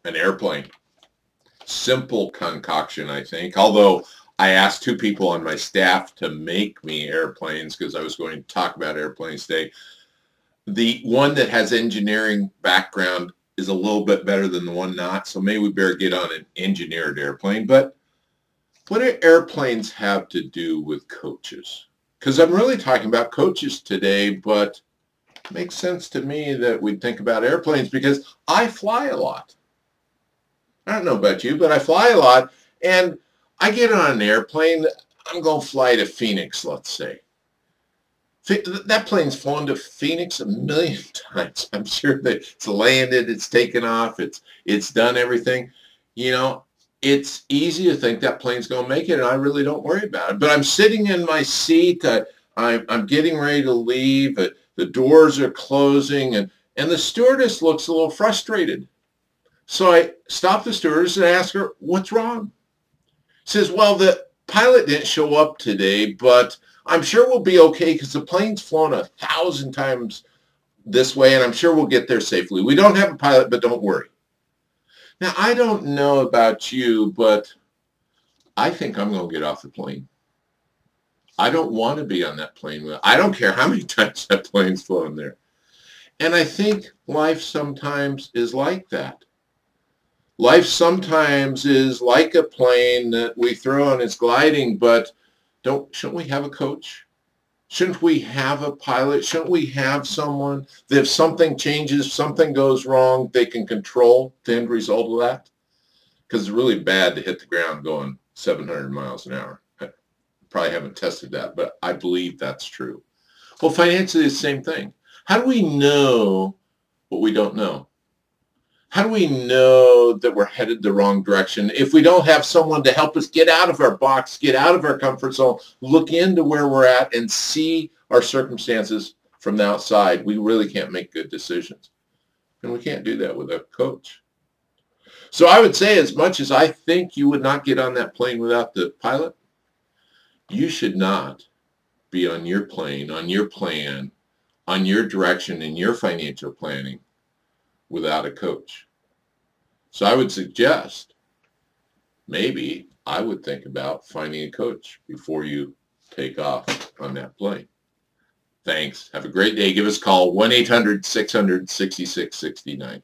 an airplane. Simple concoction, I think. Although I asked 2 people on my staff to make me airplanes because I was going to talk about airplanes today. The one that has engineering background is a little bit better than the one not. So maybe we better get on an engineered airplane. But what do airplanes have to do with coaches? Because I'm really talking about coaches today, but it makes sense to me that we'd think about airplanes because I fly a lot. I don't know about you, but I fly a lot, and I get on an airplane. I'm going to fly to Phoenix, let's say. That plane's flown to Phoenix a million times. I'm sure that it's landed, it's taken off, it's done everything. You know, it's easy to think that plane's going to make it, and I really don't worry about it. But I'm sitting in my seat. I'm getting ready to leave. The doors are closing, and the stewardess looks a little frustrated. So I stop the stewardess and ask her, what's wrong? She says, well, the pilot didn't show up today, but I'm sure we'll be okay because the plane's flown 1,000 times this way, and I'm sure we'll get there safely. We don't have a pilot, but don't worry. Now, I don't know about you, but I think I'm going to get off the plane. I don't want to be on that plane. I don't care how many times that plane's flown there. And I think life sometimes is like that. Life sometimes is like a plane that we throw and it's gliding, but shouldn't we have a coach? Shouldn't we have a pilot? Shouldn't we have someone that if something changes, something goes wrong, they can control the end result of that? Because it's really bad to hit the ground going 700 miles an hour. I probably haven't tested that, but I believe that's true. Well, financially, it's the same thing. How do we know what we don't know? How do we know that we're headed the wrong direction if we don't have someone to help us get out of our box, get out of our comfort zone, look into where we're at and see our circumstances from the outside? We really can't make good decisions. And we can't do that with a coach. So I would say, as much as I think you would not get on that plane without the pilot, you should not be on your plane, on your plan, on your direction in your financial planning without a coach. So I would suggest maybe I would think about finding a coach before you take off on that plane. Thanks. Have a great day. Give us a call, 1-800-600-6669.